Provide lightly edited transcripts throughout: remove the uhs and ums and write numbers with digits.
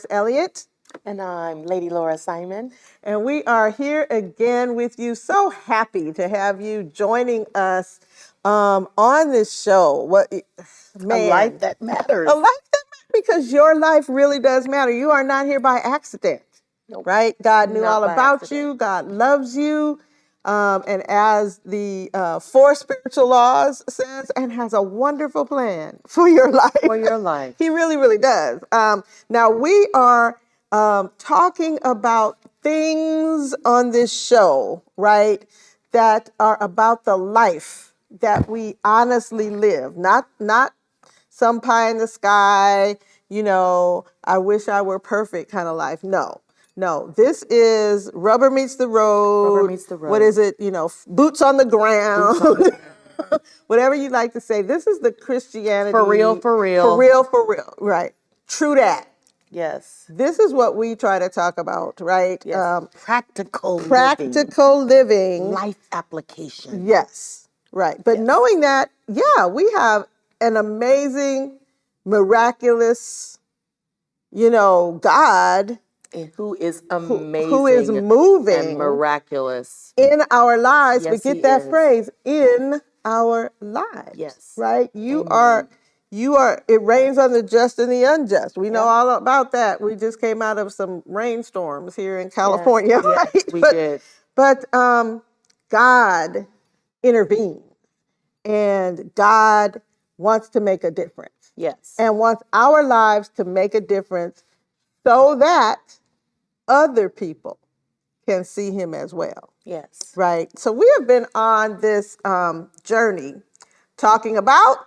Elliott, And I'm Lady Laura Simon. and we are here again with you. So happy to have you joining us on this show. Man, A life that matters. a life that matters, because your life really does matter. You are not here by accident, right? God knew Not all by about accident. you. God loves you. And as the four spiritual laws says, and has a wonderful plan for your life. For your life. He really, really does. Now we are talking about things on this show, right, that are about the life that we honestly live, not some pie in the sky, I wish I were perfect kind of life. No, this is rubber meets the road. Rubber meets the road. What is it? Boots on the ground. Boots on the ground. Whatever you like to say. This is the Christianity. For real, for real. For real, for real. Right. True that. Yes. This is what we try to talk about, right? Yes. Practical living. Life application. Yes. Right. But knowing that, we have an amazing, miraculous, God Who is amazing. who is moving and miraculous in our lives. Yes, But get he that is. phrase, in our lives. Yes. Right? Amen. It rains on the just and the unjust. We know all about that. We just came out of some rainstorms here in California. Yes, right? we did. But God intervened, and God wants to make a difference. Yes. And wants our lives to make a difference so that other people can see him as well. Yes. Right. So we have been on this journey talking about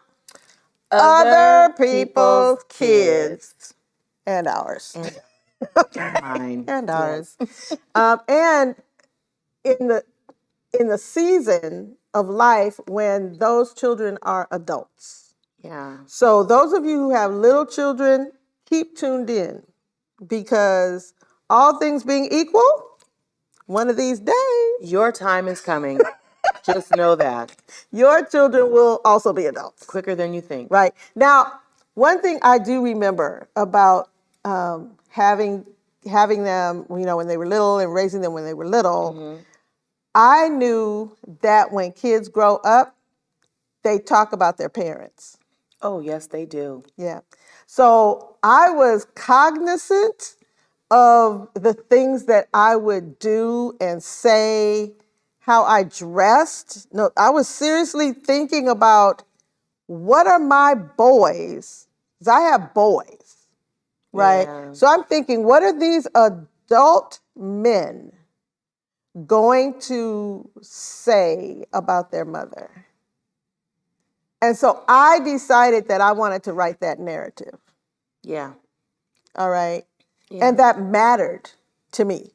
other people's kids and ours. And mine. And ours. Yes. And in the season of life when those children are adults. Yeah. So those of you who have little children, keep tuned in, because all things being equal, one of these days, Your time is coming. Just know that. your children will also be adults. Quicker than you think. Right. Now, one thing I do remember about having them, when they were little, and raising them when they were little, I knew that when kids grow up, they talk about their parents. Oh, yes, they do. Yeah. So I was cognizant of the things that I would do and say, how I dressed. No, I was seriously thinking about, what are my boys? Because I have boys, right? Yeah. So I'm thinking, what are these adult men going to say about their mother? And so I decided that I wanted to write that narrative. Yeah. All right. Yeah. And that mattered to me.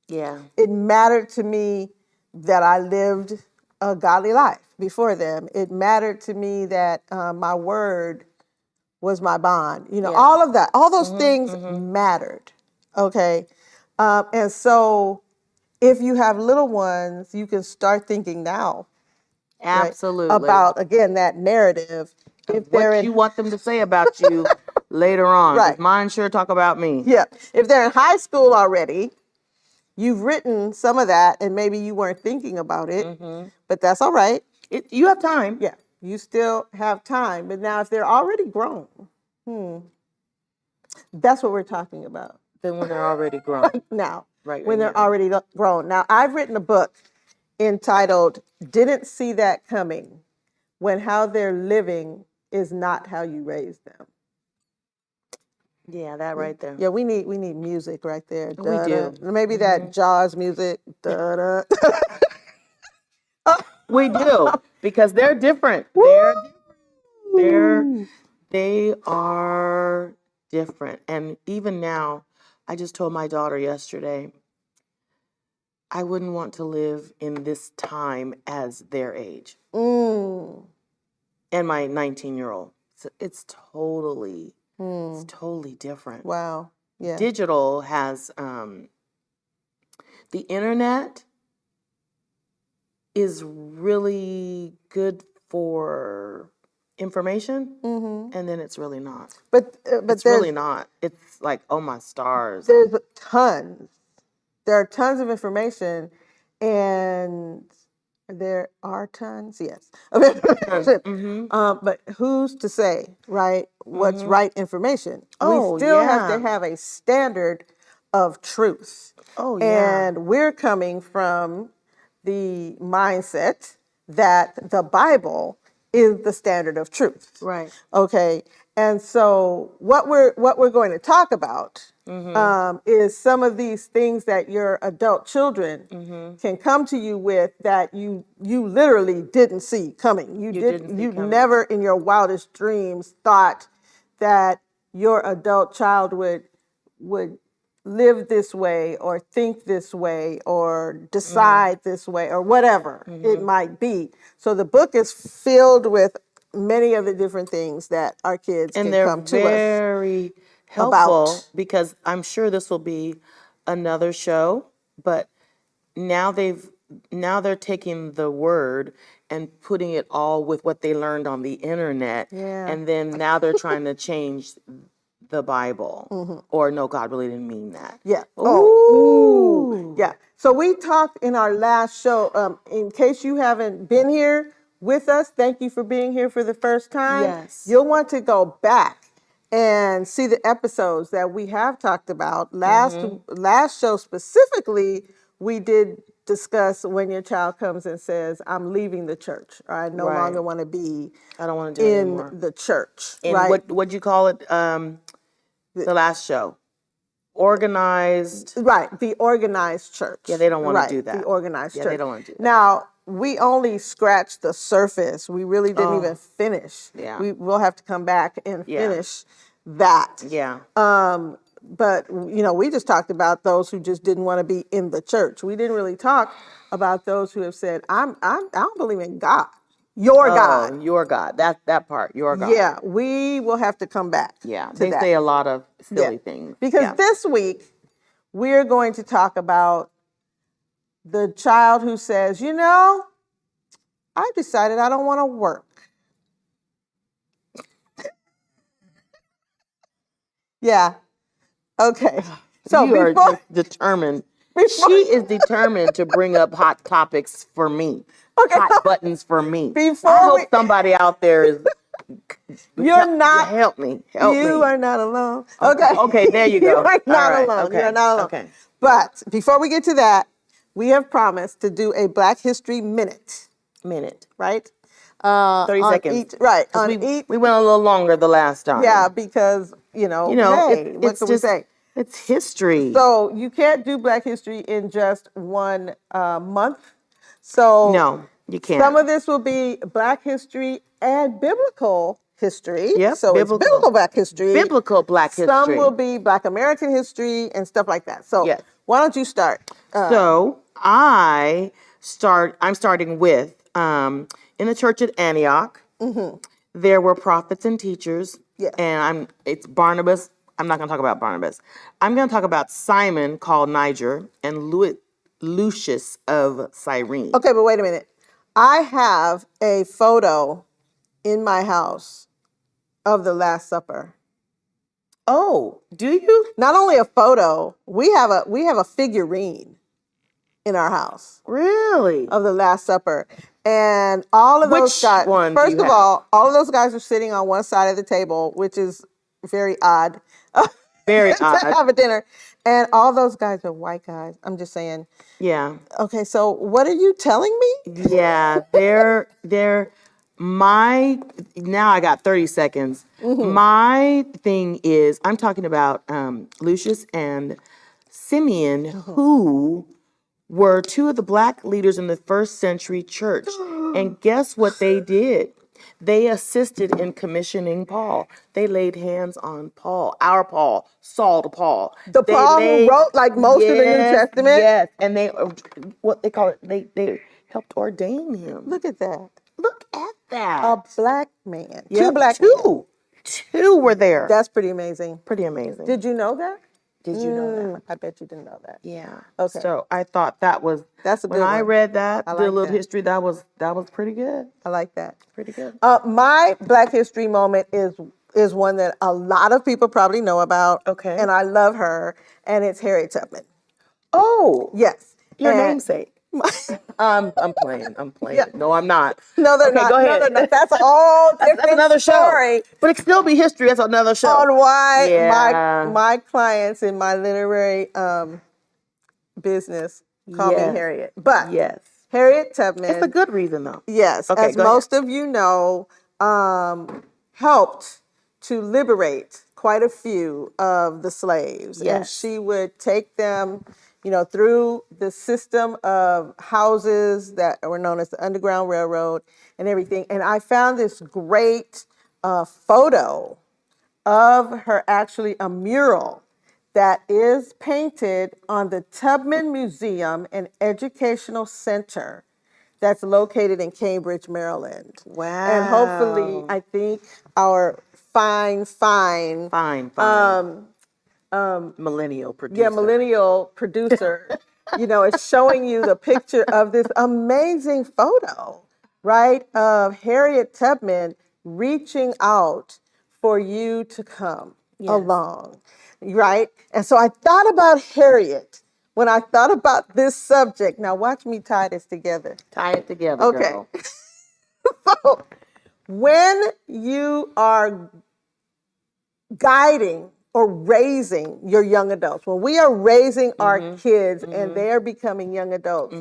Yeah. It mattered to me that I lived a godly life before them. It mattered to me that my word was my bond. All of that, all those things mattered. Okay. And so if you have little ones, you can start thinking now. Absolutely. Right, about, again, that narrative. If what you want them to say about you later on. Right. Mine sure talk about me. Yeah. If they're in high school already, you've written some of that, and maybe you weren't thinking about it, but that's all right. You have time. Yeah. You still have time. But now if they're already grown, that's what we're talking about. Then when they're already grown. Now, Right. when they're already grown. Now, I've written a book entitled Didn't See That Coming, When How They're Living Is Not How You Raised Them. Yeah, that right there. Yeah, we need music right there. We do. Maybe that Jaws music. Da-da. We do, because they're different. They are different. And even now, I just told my daughter yesterday, I wouldn't want to live in this time as their age. And my 19-year-old. So it's totally different. Wow. Yeah. Digital has, the internet is really good for information, and then it's really not. But It's really not. It's like, oh my stars. there's tons. There are tons of information, and there are tons, yes, of information. But who's to say, right, what's right information? Oh, We still have to yeah. have a standard of truth. Oh, yeah. And we're coming from the mindset that the Bible is the standard of truth. Right. Okay. And so what we're going to talk about is some of these things that your adult children can come to you with that you literally didn't see coming. You never in your wildest dreams thought that your adult child would live this way or think this way or decide this way or whatever it might be. So the book is filled with many of the different things that our kids And can they're come to us very helpful about. because I'm sure this will be another show, but now they're taking the word and putting it all with what they learned on the internet. Yeah. And then now they're trying to change the Bible. Or no, God really didn't mean that. Yeah. Ooh. Yeah. So we talked in our last show, in case you haven't been here with us, thank you for being here for the first time. Yes. You'll want to go back and see the episodes that we have talked about. Last show specifically, we did discuss when your child comes and says, I'm leaving the church, or I no longer want to be I don't want to do it in anymore. the church. And right? what'd you call it? The last show. Organized. Right, the organized church. Yeah, they don't want to do that. The organized church. Yeah, they don't want to do that. Now, we only scratched the surface. We really didn't even finish. Yeah. We'll have to come back and finish that. Yeah. But we just talked about those who just didn't want to be in the church. We didn't really talk about those who have said, I don't believe in God. Your God. Your God. That part. Your God. Yeah, we will have to come back. Yeah. To They that. say a lot of silly things. Because this week, we're going to talk about the child who says, I decided I don't want to work. Yeah. Okay. So you are just determined. She is determined to bring up hot topics for me. Okay. Hot buttons for me. Before I hope somebody out there is. You're not. Help me. Help me. You are not alone. Okay. Okay, there you go. You are not All right, alone. okay, You are not alone. okay. But before we get to that, we have promised to do a Black History Minute. Right? 30 seconds. Right. We went a little longer the last time. Yeah, because, hey, what can we say? It's history. So you can't do Black History in just one month. So no, you can't. Some of this will be Black history and biblical history. Yep, so it's biblical Black history. Biblical Black history. Some will be Black American history and stuff like that. So why don't you start? So I'm starting with, in the church at Antioch, there were prophets and teachers. Yes. And it's Barnabas. I'm not going to talk about Barnabas. I'm going to talk about Simon called Niger and Lucius of Cyrene. Okay, but wait a minute. I have a photo in my house of the Last Supper. Oh, do you? Not only a photo, we have a figurine in our house. Really? Of the Last Supper. And all of those guys, first of all of those guys are sitting on one side of the table, which is very odd. Very odd. To have a dinner. And all those guys are white guys. I'm just saying. Yeah. Okay, so what are you telling me? Yeah, they're now I got 30 seconds. My thing is, I'm talking about Lucius and Simeon, who were two of the Black leaders in the first century church. And guess what they did? They assisted in commissioning Paul. They laid hands on Paul, our Paul, Saul to Paul. Paul who wrote like most of the New Testament? Yes, and what they call it, they helped ordain him. Look at that. Look at that. A Black man. Yep, Two Black men. Two were there. That's pretty amazing. Pretty amazing. Did you know that? Did you know that? I bet you didn't know that. Yeah. Okay. So I thought that was, That's a when good I one. read that, I did a like little that. history, that was pretty good. I like that. Pretty good. My Black History moment is one that a lot of people probably know about. Okay. And I love her, and it's Harriet Tubman. Oh, Yes. your And namesake. I'm playing. Yeah. No, I'm not. No, they're Okay, not. go No, ahead. they're not. That's a whole different That's another story show. But it still be history. That's another show. on why Yeah. my clients in my literary business call me Yes. Harriet. But Yes. Harriet Tubman, It's a good reason, though. yes, Okay, as go ahead. most of you know, helped to liberate quite a few of the slaves. And Yes. she would take them, through the system of houses that were known as the Underground Railroad and everything. And I found this great photo of her, actually a mural that is painted on the Tubman Museum and Educational Center that's located in Cambridge, Maryland. Wow. And hopefully, I think our fine millennial producer. yeah, millennial producer, is showing you the picture of this amazing photo, right, of Harriet Tubman reaching out for you to come along, right? And so I thought about Harriet when I thought about this subject. Now watch me tie this together. Tie it together, Okay. girl. So when you are guiding or raising your young adults, when we are raising our kids and they are becoming young adults,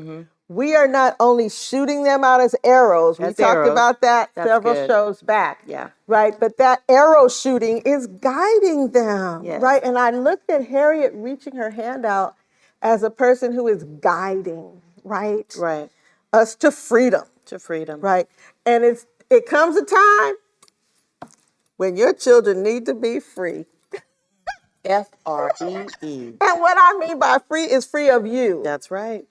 we are not only shooting them out as arrows. We talked about that several shows back. Yeah. Right. But that arrow shooting is guiding them. Yes. Right. And I looked at Harriet reaching her hand out as a person who is guiding, right? Right. Us to freedom. To freedom. Right. And it comes a time when your children need to be free. FREE. And what I mean by free is free of you. That's right.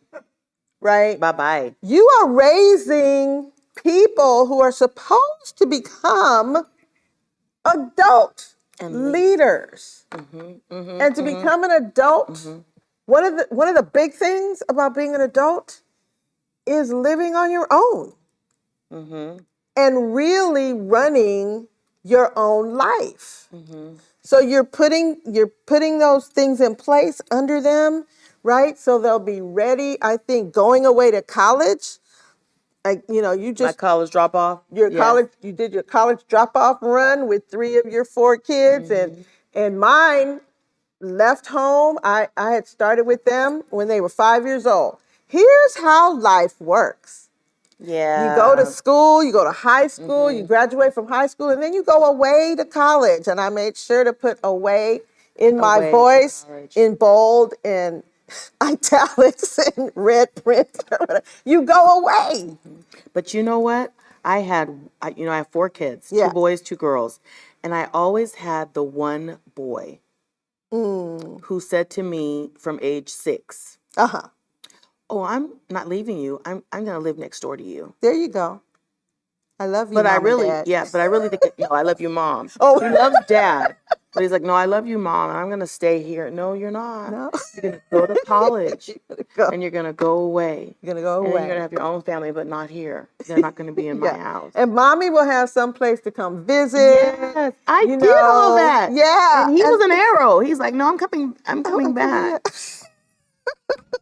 Right? Bye-bye. You are raising people who are supposed to become adult leaders. And to become an adult, one of the big things about being an adult is living on your own. And really running your own life. So you're putting those things in place under them, right? So they'll be ready. I think going away to college, you just like college drop off. College. You did your college drop off run with 3 of your 4 kids, and mine left home. I had started with them when they were 5 years old. Here's how life works. Yeah. You go to school, you go to high school, you graduate from high school, and then you go away to college. And I made sure to put away in my voice, in bold, in italics, and red print. You go away. But you know what? I have 4 kids, 2 boys, 2 girls. And I always had the one boy who said to me from age 6, oh, I'm not leaving you. I'm going to live next door to you. There you go. I love you, but Mom I really, and Dad. yeah, but I really think, I love you, Mom. Oh. He loves Dad. But he's like, no, I love you, Mom, and I'm going to stay here. No, you're not. No. You're going to go to college, go. and you're going to go away. You're going to go And away. then you're going to have your own family, but not here. They're not going to be in my house. And Mommy will have some place to come visit. Yes, I did all that. Yeah. And he was an arrow. He's like, no, I'm coming back.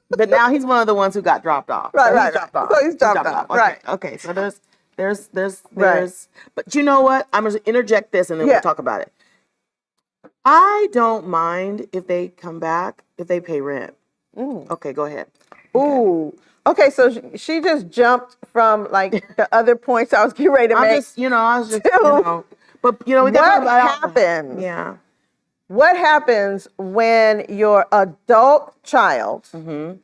But now he's one of the ones who got dropped off. Right, so right, dropped right. off. So he's dropped off. Okay, Right. Okay. So there's but you know what? I'm gonna interject this and then we'll talk about it. I don't mind if they come back if they pay rent. Okay, go ahead. Ooh. Okay, so she just jumped from like the other points I was getting ready to make. But we got to talk about what happens? Yeah. What happens when your adult child, maybe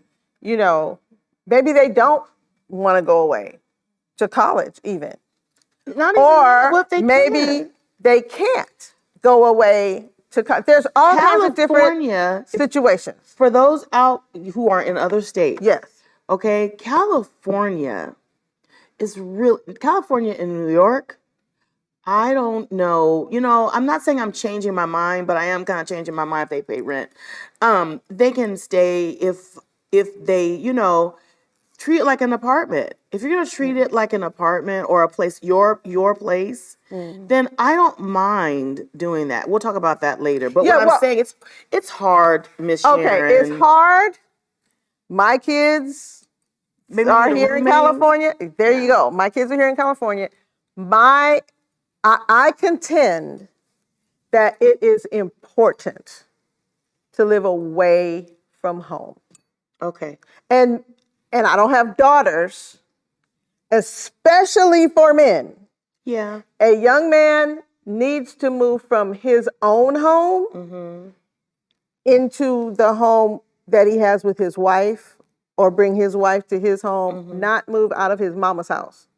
they don't want to go away to college even. Or maybe they can't go away to college. There's all kinds of different situations. For those out who are in other states. Yes. Okay, California and New York, I don't know. I'm not saying I'm changing my mind, but I am kind of changing my mind if they pay rent. They can stay if they, treat it like an apartment. If you're gonna treat it like an apartment or a place, your place, then I don't mind doing that. We'll talk about that later. But Yeah, what I'm well, saying, it's hard, Miss okay, it's Sharon. hard. My kids Maybe are you need a here in roommate. California. There you go. My kids are here in California. I contend that it is important to live away from home. Okay. And I don't have daughters, especially for men. Yeah. A young man needs to move from his own home into the home that he has with his wife, or bring his wife to his home, not move out of his mama's house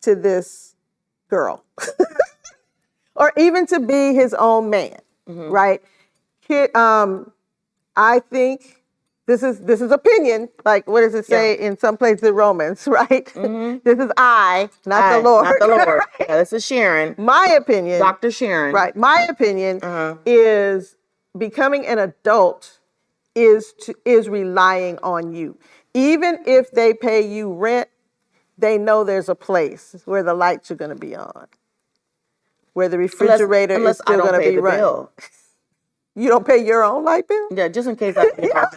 to this girl. Or even to be his own man, right? I think this is opinion. Like, what does it say in some places in Romans, right? This is not the Lord. Not the Lord. Yeah, this is Sharon. My opinion, Dr. Sharon. right? My opinion is becoming an adult is relying on you. Even if they pay you rent, they know there's a place where the lights are going to be on, where the refrigerator is still going to be running. Bill. You don't pay your own light bill? Yeah, just in case I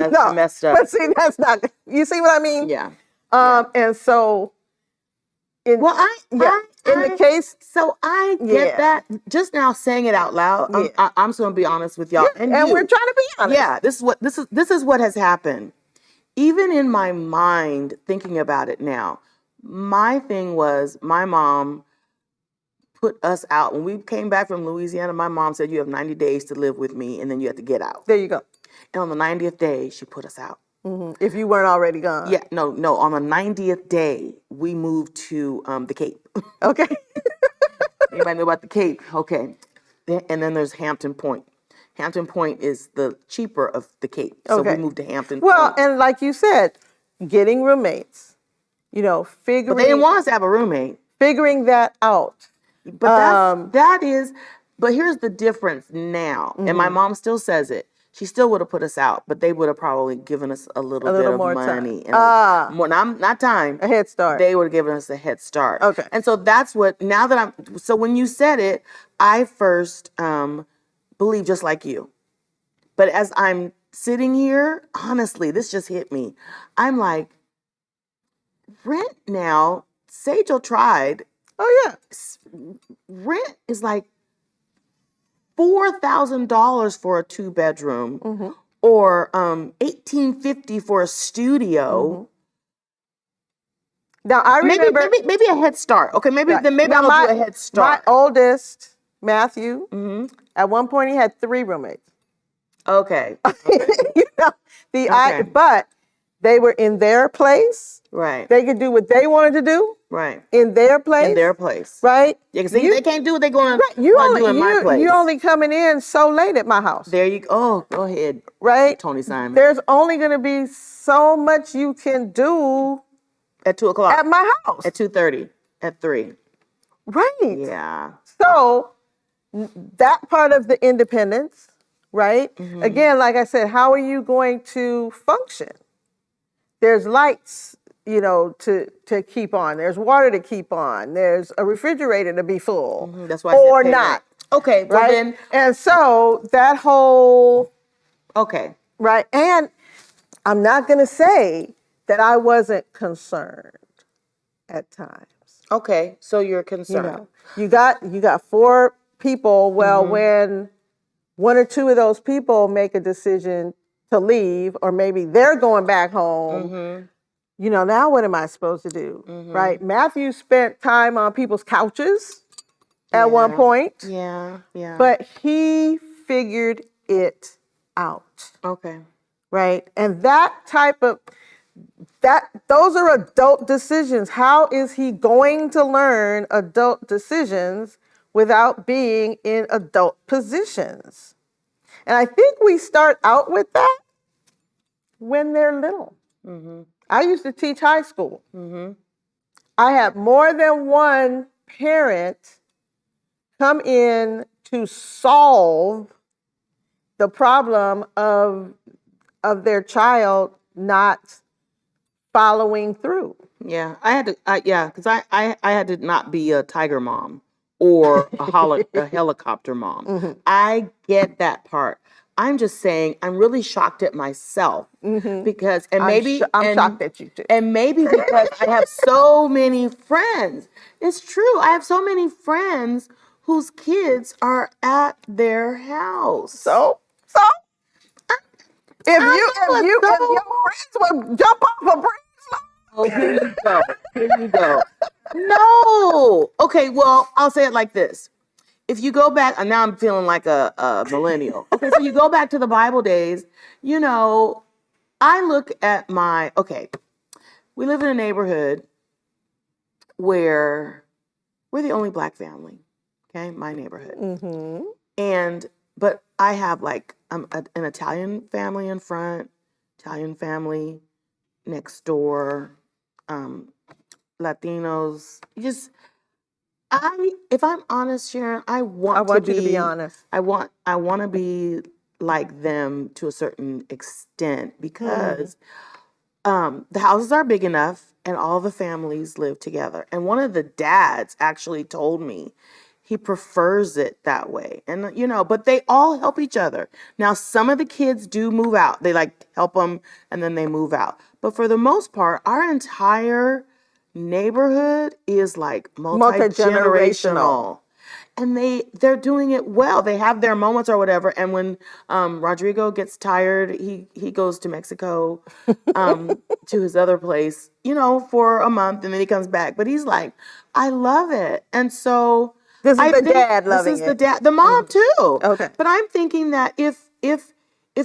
No, messed up. but see, that's not. You see what I mean? Yeah. And so, in the case, so I get that. Just now saying it out loud, I'm just gonna be honest with y'all, and we're trying to be honest. Yeah, this is what has happened. Even in my mind, thinking about it now, my thing was my mom put us out when we came back from Louisiana. My mom said, "You have 90 days to live with me, and then you have to get out." There you go. And on the 90th day, she put us out. If you weren't already gone. Yeah, no. On the 90th day, we moved to the Cape. Okay. Anybody know about the Cape? Okay. And then there's Hampton Point. Hampton Point is the cheaper of the Cape. So we moved to Hampton Point. Well, and like you said, getting roommates, figuring. But they didn't want us to have a roommate. Figuring that out. But but here's the difference now. And my mom still says it. She still would have put us out, but they would have probably given us a little bit of more money. Time. And more, not time. A head start. They would have given us a head start. Okay. And so that's what, so when you said it, I first believed just like you. But as I'm sitting here, honestly, this just hit me. I'm like, rent now, Sage tried. Oh, yeah. Rent is like $4,000 for a 2-bedroom, or $1,850 for a studio. Now I remember maybe a head start. Okay, maybe I'll do a head start. My oldest, Matthew, at one point he had 3 roommates. Okay. But they were in their place. Right. They could do what they wanted to do. Right. In their place. In their place. Right. Yeah, because they can't do what they're going to do in my place. You only coming in so late at my house. There you go. Oh, go ahead. Right. Tony Simon. There's only going to be so much you can do at 2:00 at my house. At 2:30. At 3. Right. Yeah. So that part of the independence, right? Again, like I said, how are you going to function? There's lights, to keep on. There's water to keep on. There's a refrigerator to be full. That's why or not. Okay, well right? then. And so that whole. Okay. Right. And I'm not going to say that I wasn't concerned at times. Okay, so you're concerned. You got 4 people. Well, when 1 or 2 of those people make a decision to leave, or maybe they're going back home, now what am I supposed to do? Right? Matthew spent time on people's couches at one point. Yeah. But he figured it out. Okay. Right? And those are adult decisions. How is he going to learn adult decisions without being in adult positions? And I think we start out with that when they're little. I used to teach high school. I had more than one parent come in to solve the problem of their child not following through. Yeah, I had to. Because I had to not be a tiger mom or a helicopter mom. Mm-hmm. I get that part. I'm just saying I'm really shocked at myself because I'm shocked at you too. and maybe because I have so many friends. It's true. I have so many friends whose kids are at their house. So if your friends would jump off a bridge. Oh, here you go. Here you go. No. Okay, well, I'll say it like this. If you go back, and now I'm feeling like a millennial. Okay, so you go back to the Bible days, I look at we live in a neighborhood where we're the only black family, okay, my neighborhood. Mm-hmm. But I have like an Italian family in front, Italian family next door, Latinos. If I'm honest, Sharon, I want you to be honest. I want to be like them to a certain extent because the houses are big enough and all the families live together. And one of the dads actually told me he prefers it that way. And, but they all help each other. Now, some of the kids do move out. They like help them and then they move out. But for the most part, our entire neighborhood is like multi-generational. And they're doing it well. They have their moments or whatever. And when Rodrigo gets tired, he goes to Mexico to his other place, for a month, and then he comes back. But he's like, I love it. And so this is the dad loving it. This is the dad, the mom too. Okay. But I'm thinking that if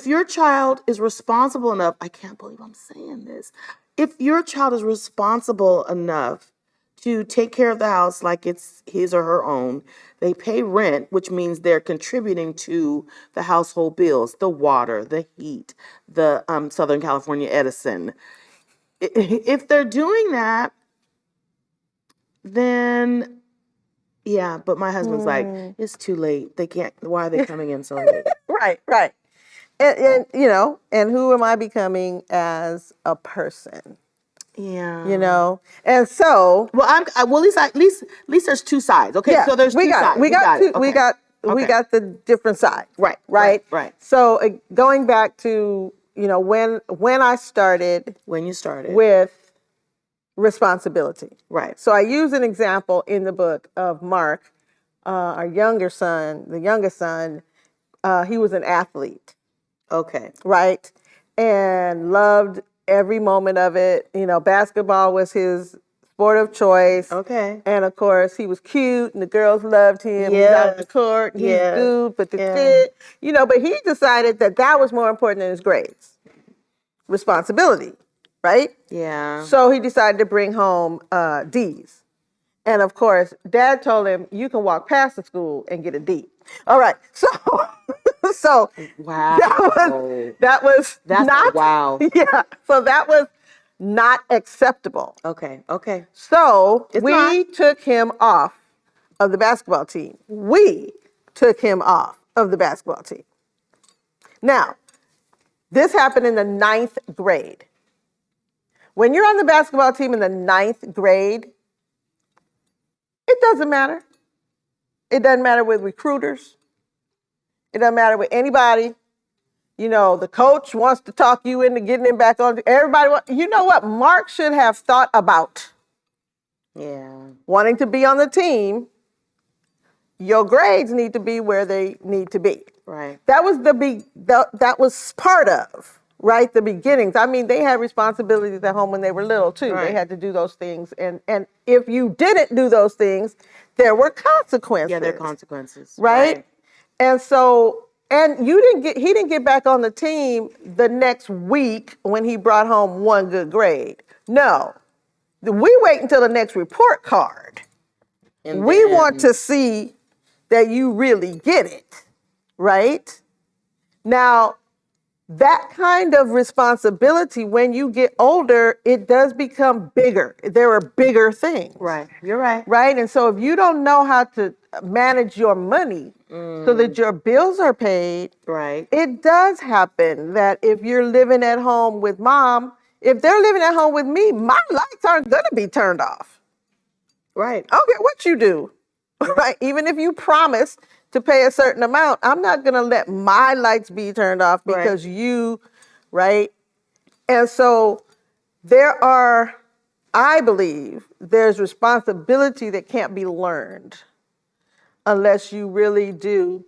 your child is responsible enough, I can't believe I'm saying this. If your child is responsible enough to take care of the house like it's his or her own, they pay rent, which means they're contributing to the household bills, the water, the heat, the Southern California Edison. If they're doing that, then yeah, but my husband's like, it's too late. They can't, why are they coming in so late? Right. And and who am I becoming as a person? Yeah. And so at least there's two sides. Okay, yeah, so there's two sides. We got the different side. Right. So going back to when I started. When you started with responsibility. Right. So I use an example in the book of Mark, our youngest son. He was an athlete. Okay. Right. And loved every moment of it. Basketball was his sport of choice. Okay. And of course, he was cute and the girls loved him. He's out on the court. He's good, but but he decided that was more important than his grades. Responsibility. Right? Yeah. So he decided to bring home D's. And of course, Dad told him, you can walk past the school and get a D. All right. So wow. That's not wow. Yeah. So that was not acceptable. Okay. So we took him off of the basketball team. Now, this happened in the 9th grade. When you're on the basketball team in the 9th grade, it doesn't matter. It doesn't matter with recruiters. It doesn't matter with anybody. The coach wants to talk you into getting him back on. Everybody, you know what Mark should have thought about? Yeah. Wanting to be on the team, your grades need to be where they need to be. Right. That was that was part of. Right, the beginnings. I mean, they had responsibilities at home when they were little too. Right. They had to do those things, and if you didn't do those things, there were consequences. Yeah, there are consequences. Right? And so, he didn't get back on the team the next week when he brought home one good grade. No, we wait until the next report card. And we want to see that you really get it, right? Now, that kind of responsibility, when you get older, it does become bigger. There are bigger things. Right. You're right. Right? And so if you don't know how to manage your money so that your bills are paid, Right. it does happen that if you're living at home with mom, if they're living at home with me, my lights aren't going to be turned off. Right. I don't care what you do. Right? Even if you promise to pay a certain amount, I'm not going to let my lights be turned off because you, right? And so there are, I believe, there's responsibility that can't be learned unless you really do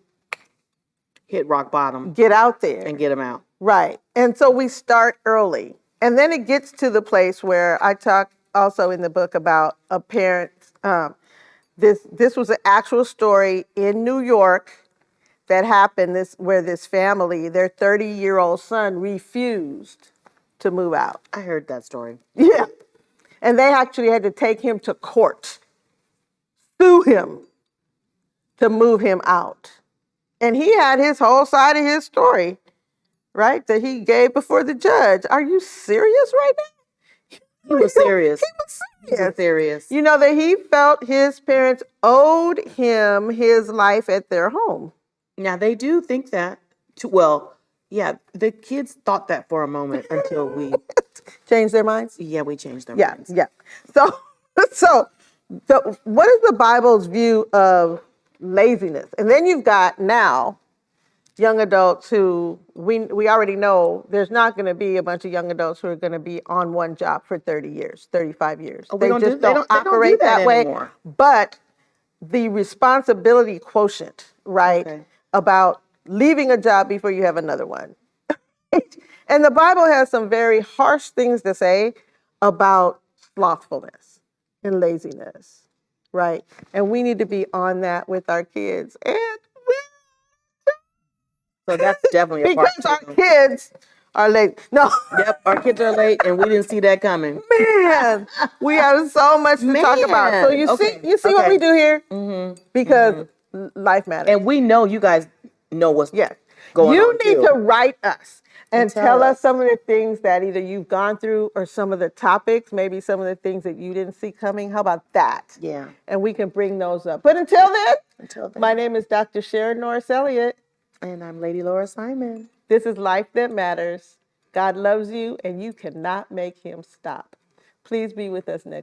Hit rock bottom get out there. and get them out. Right. And so we start early. And then it gets to the place where I talk also in the book about a parent. This was an actual story in New York that happened where this family, their 30-year-old son refused to move out. I heard that story. Yeah. And they actually had to take him to court, sue him to move him out. And he had his whole side of his story, right, that he gave before the judge. Are you serious right now? He was serious. He was serious. He was serious. You know, that he felt his parents owed him his life at their home. Now, they do think that. Well, yeah, the kids thought that for a moment until we... Changed their minds? Yeah, we changed their minds. Yeah. So what is the Bible's view of laziness? And then you've got now young adults who we already know there's not going to be a bunch of young adults who are going to be on one job for 30 years, 35 years. Oh, they don't just do- they don't don't do operate that way. anymore. But the responsibility quotient, right, Okay. about leaving a job before you have another one. And the Bible has some very harsh things to say about slothfulness and laziness, right? And we need to be on that with our kids. And So that's definitely a part because our two. kids are late. No. Yep, our kids are late, and we didn't see that coming. Man, we have so much to talk about. So you Okay. see what Okay. we do here? Because life matters. And we know you guys know what's Yes. going You on, need too. to write us and tell tell us us. some of the things that either you've gone through or some of the topics, maybe some of the things that you didn't see coming. How about that? Yeah. And we can bring those up. But until then, then. my name is Dr. Sharon Norris Elliott. And I'm Lady Laura Simon. This is Life That Matters. God loves you, and you cannot make him stop. Please be with us next